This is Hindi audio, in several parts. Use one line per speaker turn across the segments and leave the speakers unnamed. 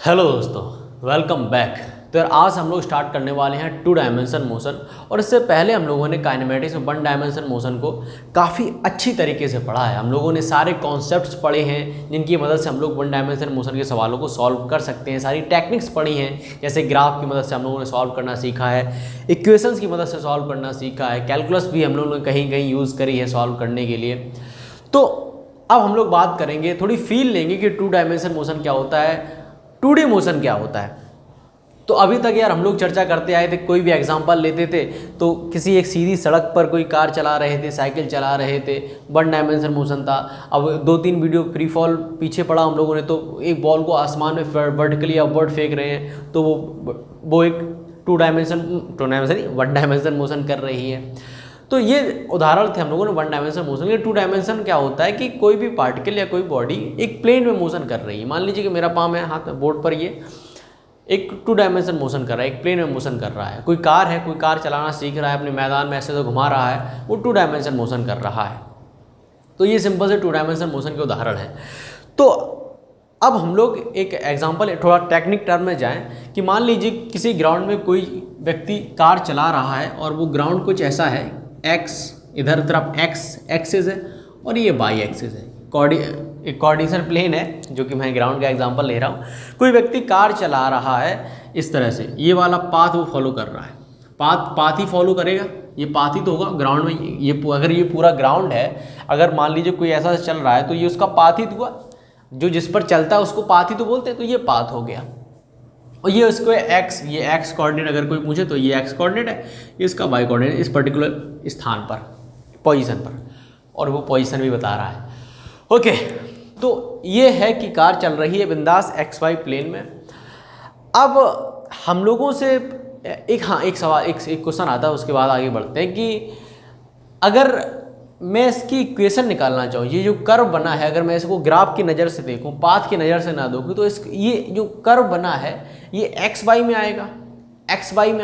हेलो दोस्तों, वेलकम बैक। तो यार आज हम लोग स्टार्ट करने वाले हैं 2 डायमेंशन मोशन। और इससे पहले हम लोगों ने काइनेमेटिक्स में 1 डायमेंशन मोशन को काफ़ी अच्छी तरीके से पढ़ा है। हम लोगों ने सारे कॉन्सेप्ट्स पढ़े हैं जिनकी मदद से हम लोग 1 डायमेंशन मोशन के सवालों को सॉल्व कर सकते हैं। सारी टेक्निक्स पढ़ी हैं, जैसे ग्राफ की मदद से हम लोगों ने सॉल्व करना सीखा है, इक्वेशंस की मदद से सॉल्व करना सीखा है, कैलकुलस भी हम लोगों ने कहीं कहीं यूज़ करी है सॉल्व करने के लिए। तो अब हम लोग बात करेंगे, थोड़ी फील लेंगे कि 2 डायमेंशन मोशन क्या होता है, 2D मोशन क्या होता है। तो अभी तक यार हम लोग चर्चा करते आए थे, कोई भी एग्जांपल लेते थे तो किसी एक सीधी सड़क पर कोई कार चला रहे थे, साइकिल चला रहे थे, 1 डायमेंशन मोशन था। अब 2-3 वीडियो फ्री फॉल पीछे पड़ा हम लोगों ने, तो एक बॉल को आसमान में वर्टिकली अपवर्ड फेंक रहे हैं, तो वो एक 1 डायमेंशन मोशन कर रही है। तो ये उदाहरण थे हम लोगों ने 1 डायमेंशन मोशन के। 2 डायमेंशन क्या होता है कि कोई भी पार्टिकल या कोई बॉडी एक प्लेन में मोशन कर रही है। मान लीजिए कि मेरा पाम है हाथ में बोर्ड पर, ये एक 2 डायमेंशन मोशन कर रहा है, एक प्लेन में मोशन कर रहा है। कोई कार है, कोई कार चलाना सीख रहा है, अपने मैदान में ऐसे तो घुमा रहा है, वो 2 डायमेंशन मोशन कर रहा है। तो ये सिंपल से 2 डायमेंशन मोशन के उदाहरण है। तो अब हम लोग एक एग्जाम्पल, थोड़ा टेक्निक टर्म में जाएं कि मान लीजिए किसी ग्राउंड में कोई व्यक्ति कार चला रहा है और वो ग्राउंड कुछ ऐसा है, एक्स इधर तरफ एक्स एक्सिस है और ये वाई एक्सिस है, एक कोऑर्डिनेशन प्लेन है, जो कि मैं ग्राउंड का एग्जांपल ले रहा हूँ। कोई व्यक्ति कार चला रहा है इस तरह से, ये वाला पाथ वो फॉलो कर रहा है, पाथ ही फॉलो करेगा, ये पाथ ही तो होगा ग्राउंड में। ये अगर ये पूरा ग्राउंड है, अगर मान लीजिए कोई ऐसा चल रहा है तो ये उसका पाथ ही हुआ, जो जिस पर चलता है उसको पाथ ही तो बोलते हैं, तो ये पाथ हो गया। और ये उसको ये एक्स कोऑर्डिनेट अगर कोई पूछे तो ये एक्स कोऑर्डिनेट है, ये इसका वाई कोऑर्डिनेट इस पर्टिकुलर स्थान पर, पोजीशन पर, और वो पोजीशन भी बता रहा है। ओके, तो ये है कि कार चल रही है बिंदास एक्स वाई प्लेन में। अब हम लोगों से एक सवाल, एक क्वेश्चन आता है, उसके बाद आगे बढ़ते हैं कि अगर मैं इसकी इक्वेशन निकालना चाहूँ, ये जो कर्व बना है, अगर मैं इसको ग्राफ की नज़र से देखूँ, पाथ की नज़र से ना देखूँ, तो ये जो कर्व बना है ये एक्स वाई में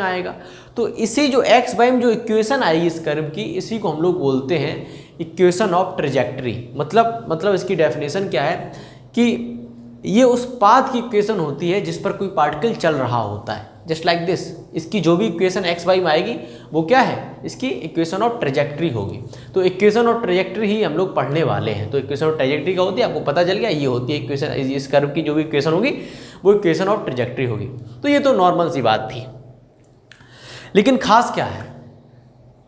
आएगा। तो इसी जो एक्स वाई में जो इक्वेशन आएगी इस कर्व की, इसी को हम लोग बोलते हैं इक्वेशन ऑफ ट्रेजेक्टरी। मतलब इसकी डेफिनेशन क्या है कि ये उस पाथ की इक्वेशन होती है जिस पर कोई पार्टिकल चल रहा होता है, जस्ट लाइक दिस। इसकी जो भी इक्वेशन एक्स वाई में आएगी वो क्या है, इसकी इक्वेशन ऑफ ट्रेजेक्टरी होगी। तो इक्वेशन ऑफ ट्रेजेक्टरी ही हम लोग पढ़ने वाले हैं। तो इक्वेशन ऑफ ट्रेजेक्टरी क्या होती है आपको पता चल गया, ये होती है इक्वेशन, इस कर्व की जो भी इक्वेशन होगी वो इक्वेशन ऑफ ट्रेजेक्टरी होगी। तो ये तो नॉर्मल सी बात थी, लेकिन खास क्या है,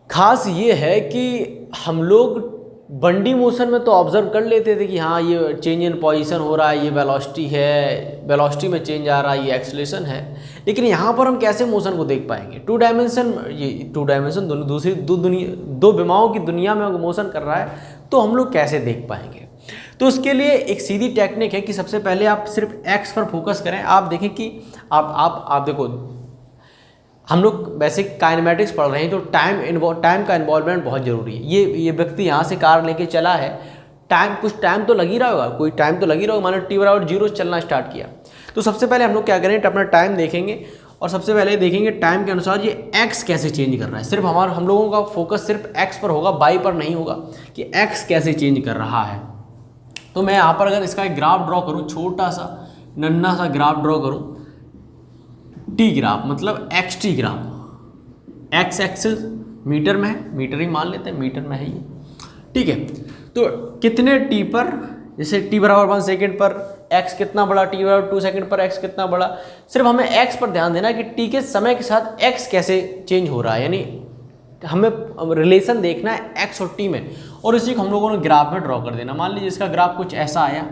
खास ये है कि हम लोग 1D मोशन में तो ऑब्जर्व कर लेते थे कि हाँ ये चेंज इन पोजीशन हो रहा है, ये वेलोसिटी है, वेलोसिटी में चेंज आ रहा है, ये एक्सेलरेशन है। लेकिन यहाँ पर हम कैसे मोशन को देख पाएंगे? 2 डायमेंशन, ये 2 डायमेंशन दूसरी दो विमाओं की दुनिया में मोशन कर रहा है, तो हम लोग कैसे देख पाएंगे? तो उसके लिए एक सीधी टेक्निक है कि सबसे पहले आप सिर्फ एक्स पर फोकस करें। आप देखें कि आप देखो, हम लोग वैसे काइनेमेटिक्स पढ़ रहे हैं, तो टाइम का इन्वॉल्वमेंट बहुत ज़रूरी है। ये व्यक्ति यहाँ से कार लेके चला है, कुछ टाइम तो लग ही रहा होगा, कोई टाइम तो लग ही रहा होगा। मानो t/0 चलना स्टार्ट किया, तो सबसे पहले हम लोग क्या करें, अपना टाइम देखेंगे और सबसे पहले देखेंगे टाइम के अनुसार ये x कैसे चेंज कर रहा है। सिर्फ हम लोगों का फोकस सिर्फ x पर होगा, y पर नहीं होगा कि x कैसे चेंज कर रहा है। तो मैं यहाँ पर अगर इसका एक ग्राफ ड्रॉ करूँ, छोटा सा नन्ना सा ग्राफ ड्रॉ करूँ, टी ग्राफ मतलब xt graph, X axis metre में है, मीटर ही मान लेते हैं, मीटर में है ये, ठीक है। तो कितने टी पर, जैसे t/1 सेकेंड पर x कितना बड़ा, t/2 सेकेंड पर x कितना बड़ा, सिर्फ हमें x पर ध्यान देना कि t के समय के साथ x कैसे चेंज हो रहा है, यानी हमें रिलेशन देखना है x और t में, और इसी को हम लोगों ने ग्राफ में ड्रॉ कर देना। मान लीजिए इसका ग्राफ कुछ ऐसा आया,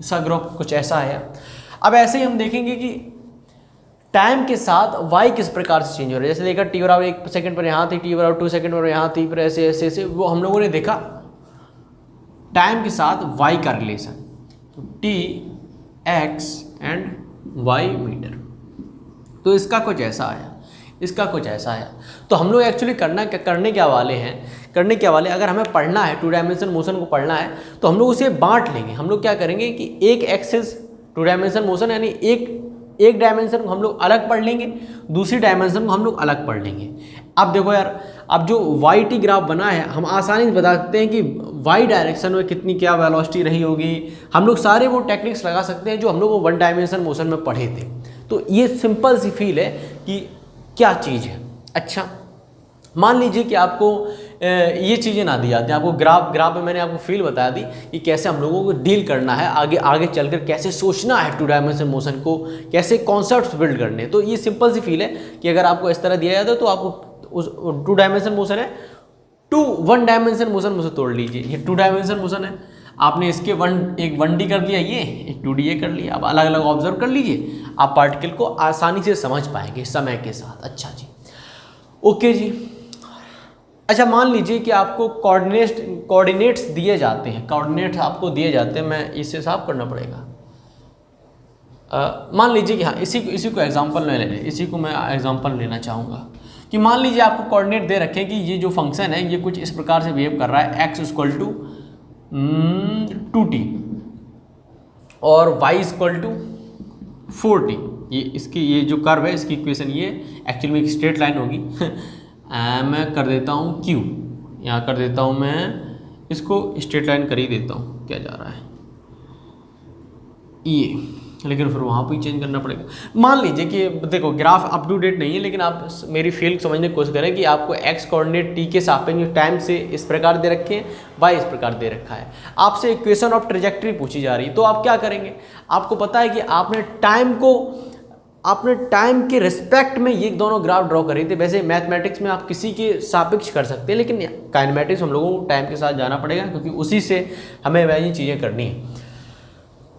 इसका ग्राफ कुछ ऐसा आया। अब ऐसे ही हम देखेंगे कि टाइम के साथ y किस प्रकार से चेंज हो रहा है। जैसे देखा t/1 सेकंड पर यहाँ थी, t/2 सेकंड पर यहाँ थी, फिर ऐसे ऐसे ऐसे वो हम लोगों ने देखा टाइम के साथ y का रिलेशन, तो t x and y metre. तो इसका कुछ ऐसा आया, इसका कुछ ऐसा आया। तो हम लोग एक्चुअली करने क्या वाले, अगर हमें पढ़ना है 2 डायमेंशन मोशन को पढ़ना है, तो हम लोग उसे बांट लेंगे। हम लोग क्या करेंगे कि एक एक्सिस 2 डायमेंशन मोशन, यानी एक डायमेंशन को हम लोग अलग पढ़ लेंगे, दूसरी डायमेंशन को हम लोग अलग पढ़ लेंगे। अब देखो यार, अब जो वाई टी ग्राफ बना है हम आसानी से बता सकते हैं कि वाई डायरेक्शन में कितनी क्या वेलोसिटी रही होगी। हम लोग सारे वो टेक्निक्स लगा सकते हैं जो हम लोग वो वन डायमेंशन मोशन में पढ़े थे। तो ये सिंपल सी फील है कि क्या चीज़ है। अच्छा, मान लीजिए कि आपको ये चीज़ें ना दी जाती हैं, आपको ग्राफ में मैंने आपको फील बता दी कि कैसे हम लोगों को डील करना है, आगे चलकर कैसे सोचना है टू डायमेंशन मोशन को, कैसे कॉन्सेप्ट्स बिल्ड करने। तो ये सिंपल सी फील है कि अगर आपको इस तरह दिया जाता है तो आपको उस टू डायमेंशन मोशन है, टू वन डायमेंशन मोशन मुझे तोड़ लीजिए, ये टू डायमेंशन मोशन है, आपने इसके एक 1D कर लिया, ये एक 2D ये कर लिया। अब अलग अलग ऑब्जर्व कर लीजिए, आप पार्टिकल को आसानी से समझ पाएंगे समय के साथ। अच्छा जी, ओके जी। अच्छा, मान लीजिए कि आपको कोऑर्डिनेट्स दिए जाते हैं, कोऑर्डिनेट्स आपको दिए जाते हैं, मैं इससे साफ करना पड़ेगा। मान लीजिए कि हाँ, इसी को एग्जांपल में ले लें, इसी को मैं एग्जांपल लेना चाहूँगा कि मान लीजिए आपको कोऑर्डिनेट दे रखे कि ये जो फंक्शन है ये कुछ इस प्रकार से बिहेव कर रहा है, x इक्वल टू 2t और y इक्वल टू 4t। ये इसकी ये जो कर्व है इसकी इक्वेशन ये एक्चुअली में एक स्ट्रेट लाइन होगी। मैं कर देता हूँ q, यहाँ कर देता हूँ मैं इसको स्ट्रेट लाइन कर ही देता हूँ, क्या जा रहा है ये, लेकिन फिर वहाँ पर ही चेंज करना पड़ेगा। मान लीजिए कि देखो ग्राफ अप टू डेट नहीं है, लेकिन आप मेरी फील्ड समझने की कोशिश करें कि आपको x कोऑर्डिनेट t के सापेक्ष टाइम से इस प्रकार दे रखे हैं, y इस प्रकार दे रखा है, आपसे इक्वेशन ऑफ ट्रेजेक्टरी पूछी जा रही है, तो आप क्या करेंगे? आपको पता है कि आपने टाइम के रिस्पेक्ट में ये दोनों ग्राफ ड्रॉ करे थे। वैसे मैथमेटिक्स में आप किसी के सापेक्ष कर सकते हैं, लेकिन काइनेमेटिक्स हम लोगों को टाइम के साथ जाना पड़ेगा, क्योंकि उसी से हमें वही चीज़ें करनी है।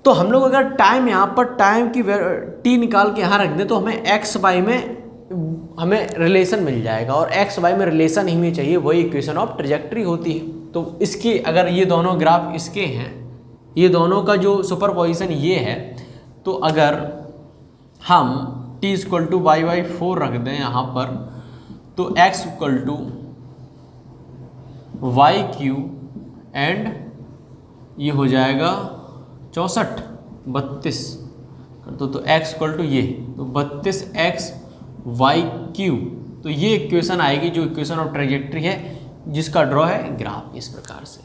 तो हम लोग अगर टाइम यहाँ पर टाइम की t निकाल के यहाँ रख दें तो हमें x y में हमें रिलेशन मिल जाएगा, और x y में रिलेशन ही में चाहिए, वही इक्वेशन ऑफ ट्रेजेक्टरी होती है। तो इसकी अगर ये दोनों ग्राफ इसके हैं, ये दोनों का जो सुपरपोजिशन ये है, तो अगर हम t इक्वल टू y/4 रख दें यहाँ पर, तो x equal to y³ and ये हो जाएगा 64 32 कर दो, तो x इक्वल टू ये, तो 32x y³। तो ये इक्वेशन आएगी जो इक्वेशन ऑफ ट्रेजेक्टरी है, जिसका ड्रॉ है ग्राफ इस प्रकार से।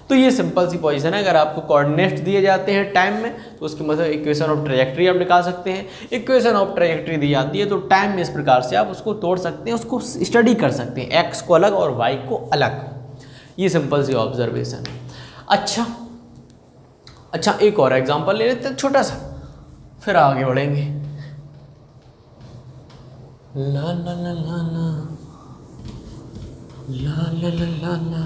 तो ये सिंपल सी पोजीशन है। अगर आपको कोऑर्डिनेट्स दिए जाते हैं टाइम में, तो उसकी मतलब इक्वेशन ऑफ ट्रेजेक्टरी आप निकाल सकते हैं। इक्वेशन ऑफ ट्रेजेक्टरी दी जाती है तो टाइम में इस प्रकार से आप उसको तोड़ सकते हैं, उसको स्टडी कर सकते हैं, x को अलग और y को अलग। ये सिंपल सी ऑब्जर्वेशन है। अच्छा, एक और एग्जांपल ले लेते हैं छोटा सा, फिर आगे बढ़ेंगे। ला ला ला ला ला ला ला ला ला ला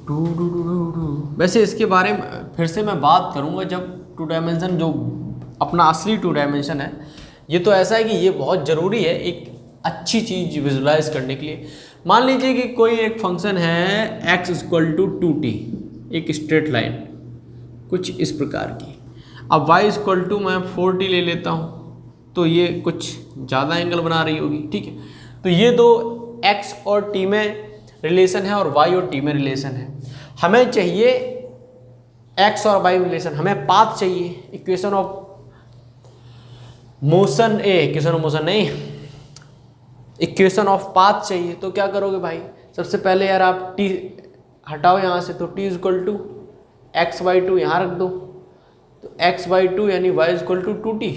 टू डू डू डू डू। वैसे इसके बारे में फिर से मैं बात करूंगा जब टू डायमेंशन जो अपना असली टू डायमेंशन है। ये तो ऐसा है कि ये बहुत ज़रूरी है एक अच्छी चीज़ विजुलाइज करने के लिए। मान लीजिए कि कोई एक फंक्शन है x इक्वल टू 2t, एक स्ट्रेट लाइन कुछ इस प्रकार की। अब y इक्वल टू मैं 4t ले लेता हूँ, तो ये कुछ ज़्यादा एंगल बना रही होगी, ठीक है। तो ये दो x और t में रिलेशन है और y और t में रिलेशन है। हमें चाहिए x और y रिलेशन, हमें पाथ चाहिए, equation of motion equation of motion नहीं, इक्वेशन ऑफ पाथ चाहिए। तो क्या करोगे भाई, सबसे पहले यार आप t हटाओ यहाँ से, तो t इक्वल टू x/2 यहाँ रख दो, तो x/2 यानी y equal to 2t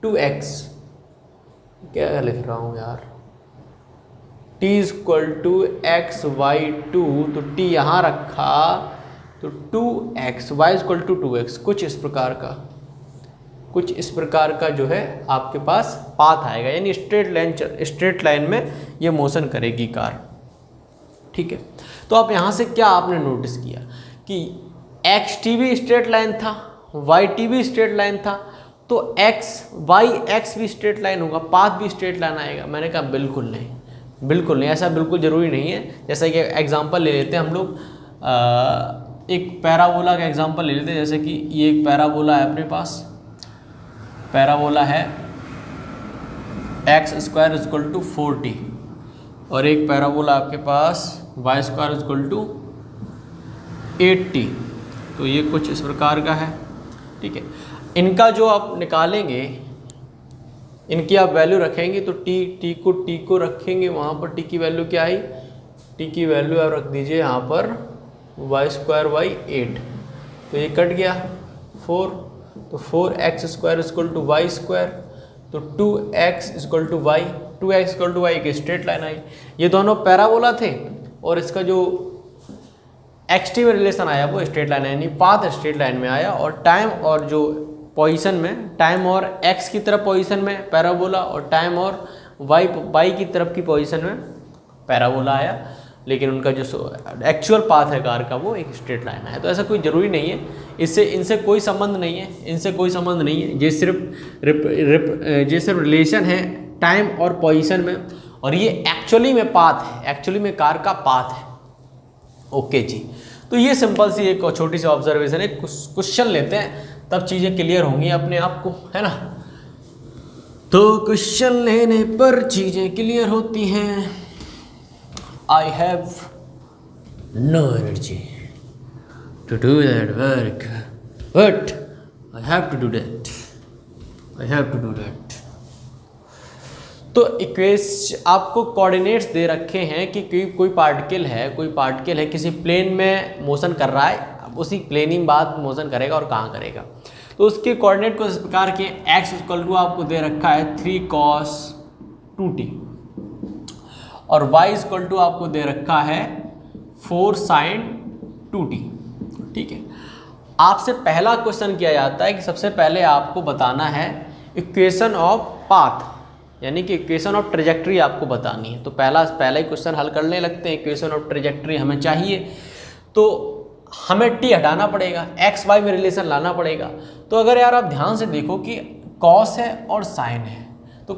2x। क्या लिख रहा हूँ यार, t इक्वल टू x/2, तो t यहाँ रखा तो 2x, y equal to 2x। कुछ इस प्रकार का जो है आपके पास पाथ आएगा, यानी स्ट्रेट लाइन में ये मोशन करेगी कार, ठीक है। तो आप यहाँ से क्या आपने नोटिस किया कि xt भी स्ट्रेट लाइन था, yt भी स्ट्रेट लाइन था, तो x भी स्ट्रेट लाइन होगा, पाथ भी स्ट्रेट लाइन आएगा। मैंने कहा बिल्कुल नहीं, ऐसा बिल्कुल ज़रूरी नहीं है। जैसा कि एग्जांपल ले लेते हैं हम लोग, एक पैराबोला का एग्जांपल ले लेते हैं। जैसे कि ये एक पैराबोला है, अपने पास पैराबोला है x² इक्वल टू 4t, और एक पैराबोला आपके पास y² इक्वल टू 8t। तो ये कुछ इस प्रकार का है, ठीक है। इनका जो आप निकालेंगे इनकी आप वैल्यू रखेंगे तो टी को रखेंगे वहाँ पर, टी की वैल्यू क्या आई, टी की वैल्यू आप रख दीजिए यहाँ पर y²/8, तो ये कट गया 4, तो 4x² = y², तो 2x = y, 2x = y की स्ट्रेट लाइन आई। ये दोनों पैराबोला थे और इसका जो एक्सटी में रिलेशन आया वो स्ट्रेट लाइन है, यानी पाथ स्ट्रेट लाइन में आया, और टाइम और जो पोजीशन में, टाइम और एक्स की तरफ पोजीशन में पैराबोला, और टाइम और वाई की तरफ की पोजीशन में पैराबोला आया, लेकिन उनका जो एक्चुअल पाथ है कार का वो एक स्ट्रेट लाइन है। तो ऐसा कोई ज़रूरी नहीं है, इनसे कोई संबंध नहीं है, इनसे कोई संबंध नहीं है, ये सिर्फ रिलेशन है टाइम और पोजीशन में, और ये एक्चुअली में पाथ है, एक्चुअली में कार का पाथ है। ओके जी, तो ये सिंपल सी एक छोटी सी ऑब्जर्वेशन है, क्वेश्चन लेते हैं तब चीज़ें क्लियर होंगी अपने आप को, है ना। तो क्वेश्चन लेने पर चीज़ें क्लियर होती हैं। I have no energy to do that work, but I have to do that. I have to do that. तो आपको कोऑर्डिनेट्स दे रखे हैं कि कोई पार्टिकल है किसी प्लेन में मोशन कर रहा है, उसी प्लेनिंग बाद मोशन करेगा और कहाँ करेगा। तो उसके कोऑर्डिनेट को इस प्रकार के x आपको दे रखा है 3 cos 2t, और y आपको दे रखा है 4 sin 2t। ठीक है, आपसे पहला क्वेश्चन किया जाता है कि सबसे पहले आपको बताना है इक्वेशन ऑफ पाथ, यानी कि इक्वेशन ऑफ ट्रेजेक्ट्री आपको बतानी है। तो पहला ही क्वेश्चन हल करने लगते हैं। इक्वेशन ऑफ ट्रेजेक्ट्री हमें चाहिए, तो हमें t हटाना पड़ेगा, x y में रिलेशन लाना पड़ेगा। तो अगर यार आप ध्यान से देखो कि cos है और sin है, तो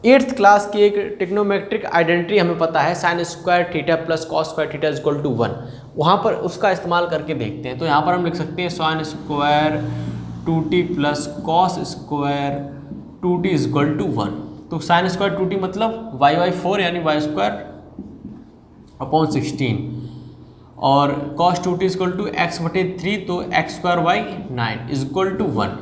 8th क्लास की एक ट्रिग्नोमेट्रिक आइडेंटिटी हमें पता है sin² θ + cos² θ = 1, वहाँ पर उसका इस्तेमाल करके देखते हैं। तो यहाँ पर हम लिख सकते हैं sin² 2t + cos² 2t = 1। तो sin² 2t मतलब y/4 यानी y²/16, और cos 2t = x/3, तो x² 9 = 1।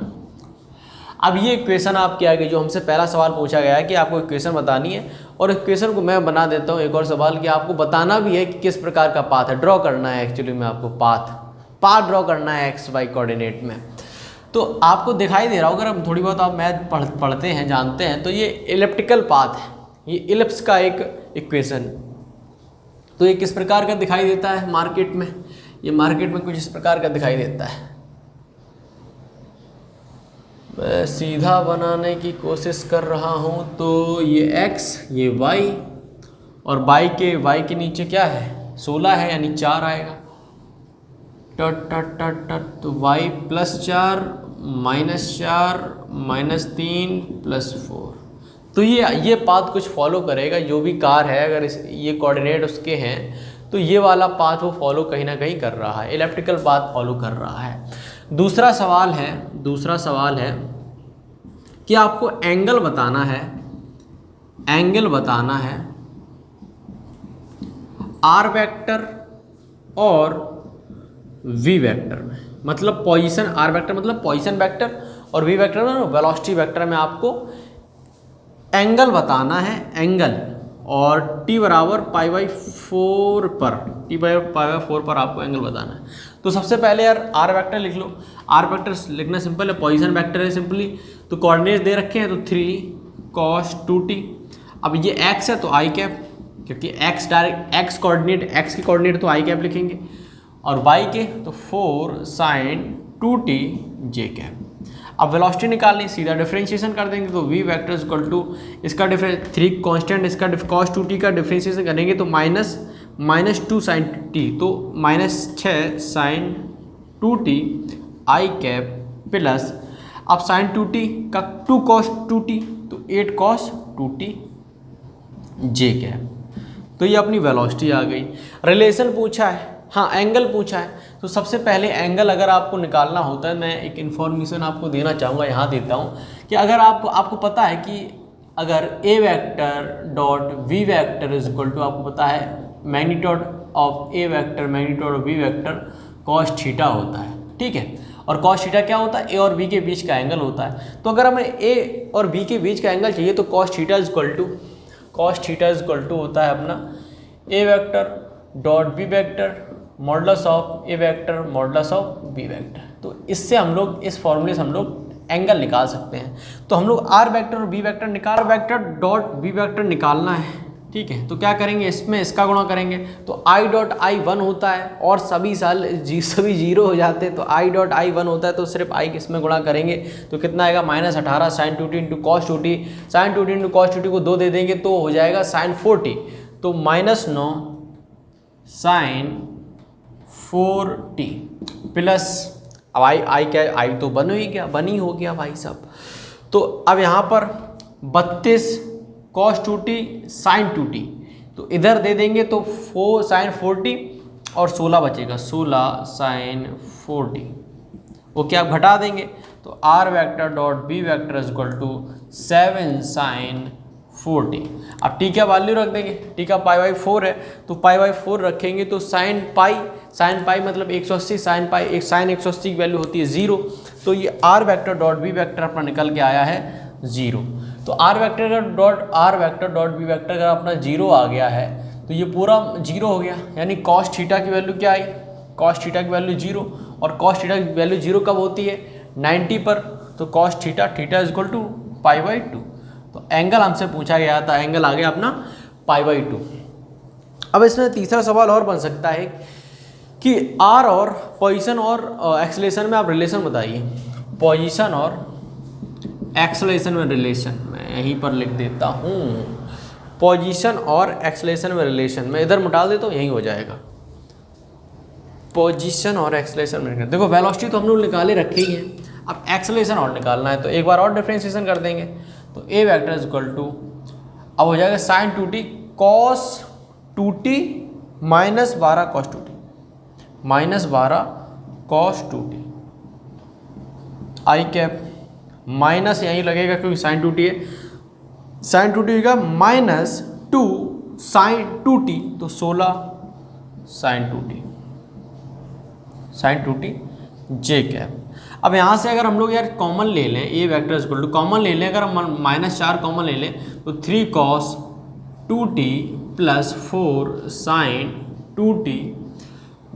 अब ये इक्वेशन आपके आगे जो हमसे पहला सवाल पूछा गया है कि आपको इक्वेशन बतानी है, और इक्वेशन को मैं बना देता हूँ एक और सवाल कि आपको बताना भी है कि किस प्रकार का पाथ है, ड्रॉ करना है। एक्चुअली में आपको पाथ ड्रॉ करना है एक्स वाई कोऑर्डिनेट में। तो आपको दिखाई दे रहा होगा, अगर थोड़ी बहुत आप मैथ पढ़ते हैं, जानते हैं, तो ये एलिप्टिकल पाथ है, ये इलिप्स का एक इक्वेशन। तो ये किस प्रकार का दिखाई देता है मार्केट में, ये मार्केट में कुछ इस प्रकार का दिखाई देता है। मैं सीधा बनाने की कोशिश कर रहा हूँ। तो ये x, ये y, और y के नीचे क्या है 16 है, यानी 4 आएगा। तो y +4 -4 -3 +4। तो ये पाथ कुछ फॉलो करेगा, जो भी कार है, अगर ये कोऑर्डिनेट उसके हैं तो ये वाला पाथ वो फॉलो कहीं ना कहीं कर रहा है, इलिप्टिकल पाथ फॉलो कर रहा है। दूसरा सवाल है कि आपको एंगल बताना है r वेक्टर और v वेक्टर में, मतलब पोजीशन r वेक्टर मतलब पोजीशन वेक्टर, और v वेक्टर में वेलोसिटी वेक्टर में आपको एंगल बताना है, एंगल, और t = π/4 पर आपको एंगल बताना है। तो सबसे पहले यार r वेक्टर लिख लो। r वेक्टर लिखना सिंपल है, पोजीशन वेक्टर है सिंपली। तो कोऑर्डिनेट दे रखे हैं, तो 3 cos 2t। अब ये x है तो i कैप, क्योंकि x डायरेक्ट x की कोऑर्डिनेट तो i कैप लिखेंगे, और y के तो 4 sin 2t j कैप। अब वेलोसिटी निकालनी, सीधा डिफरेंशिएशन कर देंगे। तो v वेक्टर = इसका 3 कांस्टेंट, इसका cos 2t का डिफरेंशिएशन करेंगे तो -2 sin t, तो -6 sin 2t i cap plus, अब sin 2t का 2 cos 2t, तो 8 cos 2t j कैप। तो ये अपनी वेलोसिटी आ गई। रिलेशन पूछा है, हाँ एंगल पूछा है। तो सबसे पहले एंगल अगर आपको निकालना होता है, मैं एक इन्फॉर्मेशन आपको देना चाहूँगा, यहाँ देता हूँ कि अगर आपको पता है कि अगर a vector dot v vector = आपको पता है magnitude of a vector magnitude of v vector cos theta होता है, ठीक है। और कॉस थीटा क्या होता है, ए और बी के बीच का एंगल होता है। तो अगर हमें ए और बी के बीच का एंगल चाहिए तो cos theta is equal to होता है अपना A vector dot B vector modulus of A vector modulus of B vector. तो इससे हम लोग इस फॉर्मूले से हम लोग एंगल निकाल सकते हैं। तो हम लोग आर वेक्टर और B vector dot B vector निकालना है, ठीक है। तो क्या करेंगे, इसमें इसका गुणा करेंगे तो आई डॉट आई 1 होता है और सभी जीरो हो जाते हैं, तो आई डॉट आई 1 होता है तो सिर्फ आई किसमें गुणा करेंगे तो कितना आएगा -18 sin 2t into cos 2t, sin 2t into cos 2t को 2 दे देंगे तो हो जाएगा sin 4t, तो -9 sin 4t प्लस अब आई क्या, आई तो बनी हो गया भाई साहब। तो अब यहाँ पर 32 cos 2t sin 2t, तो इधर दे देंगे तो 4 sin 4t और 16 बचेगा, 16 sin 4t वो क्या घटा देंगे तो R vector dot B vector is equal to 7 sin 4t। अब टी का वैल्यू रख देंगे, टी का π/4 है तो π/4 रखेंगे तो sin पाई मतलब 180 sin पाई, एक sin 180 की वैल्यू होती है 0, तो ये R vector dot B vector अपना निकल के आया है 0। तो R vector dot B vector अगर अपना 0 आ गया है तो ये पूरा 0 हो गया, यानी कॉस थीटा की वैल्यू क्या आई, कॉस थीटा की वैल्यू 0, और कॉस थीटा की वैल्यू 0 कब होती है 90 पर, तो cos theta is equal to π/2। तो एंगल हमसे पूछा गया था, एंगल आ गया अपना π/2। अब इसमें तीसरा सवाल और बन सकता है कि आर और पोजीशन और एक्सेलरेशन में आप रिलेशन बताइए। पोजीशन और एक्सेलरेशन में रिलेशन मैं यहीं पर लिख देता हूँ, पोजीशन और एक्सेलरेशन में रिलेशन मैं इधर मिटा देता हूँ, यहीं हो जाएगा। पोजीशन और एक्सेलरेशन में देखो वेलोसिटी तो हम लोग निकाले रखे ही हैं, अब एक्सेलरेशन और निकालना है तो एक बार और डिफरेंशिएशन कर देंगे तो ए वेक्टर इज इक्वल टू अब हो जाएगा sin 2t cos 2t -12 cos 2t -12 cos 2t आई कैप माइनस यहीं लगेगा क्योंकि sin 2t है, sin 2t का -2 sin 2t तो 16 sin 2t j कैप। अब यहाँ से अगर हम लोग यार कॉमन ले लें, ए वेक्टर इक्वल टू कॉमन ले लें, अगर हम -4 कॉमन ले लें तो 3 cos 2t + 4 sin 2t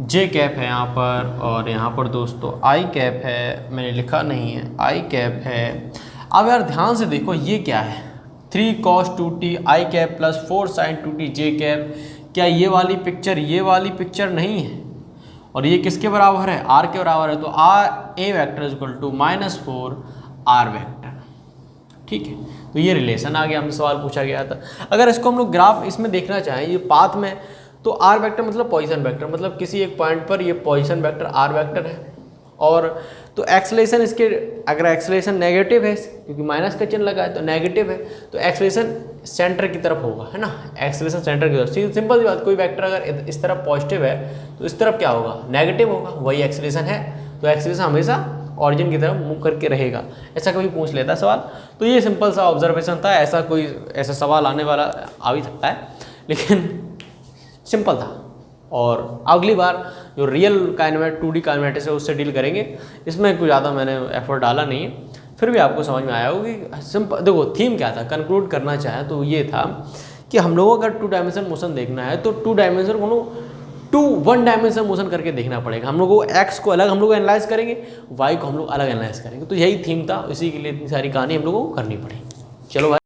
जे कैप है यहाँ पर, और यहाँ पर दोस्तों आई कैप है, मैंने लिखा नहीं है, आई कैप है। अब यार ध्यान से देखो ये क्या है, 3 cos 2t आई कैप + 4 sin 2t जे कैप, क्या ये वाली पिक्चर नहीं है, और ये किसके बराबर है, आर के बराबर है, तो R A vector is equal to -4 R vector, ठीक है। तो ये रिलेशन आ गया, हमसे सवाल पूछा गया था। अगर इसको हम लोग ग्राफ इसमें देखना चाहें ये पाथ में, तो आर वेक्टर मतलब पोजीशन वेक्टर, मतलब किसी एक पॉइंट पर ये पोजीशन वेक्टर आर वेक्टर है, और तो एक्सेलरेशन इसके अगर एक्सेलरेशन नेगेटिव है क्योंकि माइनस का चिन्ह लगा है तो नेगेटिव है, तो एक्सेलरेशन सेंटर की तरफ होगा, है ना, एक्सेलरेशन सेंटर की तरफ। सिंपल सी बात, कोई वेक्टर अगर इस तरफ पॉजिटिव है तो इस तरफ क्या होगा, नेगेटिव होगा, वही एक्सेलरेशन है, तो एक्सेलरेशन हमेशा ऑरिजिन की तरफ मूव करके रहेगा। ऐसा कभी पूछ लेता है सवाल, तो ये सिंपल सा ऑब्जर्वेशन था, ऐसा सवाल आने वाला आ भी सकता है, लेकिन सिंपल था। और अगली बार जो रियल काइनेमेटिक्स 2D काइनेमेटिक्स है उससे डील करेंगे, इसमें कुछ ज़्यादा मैंने एफर्ट डाला नहीं है, फिर भी आपको समझ में आया होगा कि सिंपल। देखो थीम क्या था, कंक्लूड करना चाहे तो ये था कि हम लोगों को अगर 2 डायमेंशन मोशन देखना है तो 2 डायमेंशन को 1 डायमेंशन मोशन करके देखना पड़ेगा। हम लोग को एक्स को अलग हम लोग एनालाइज करेंगे, वाई को हम लोग अलग एनालाइज करेंगे, तो यही थीम था, इसी के लिए इतनी सारी कहानी हम लोगों को करनी पड़ी। चलो भाई।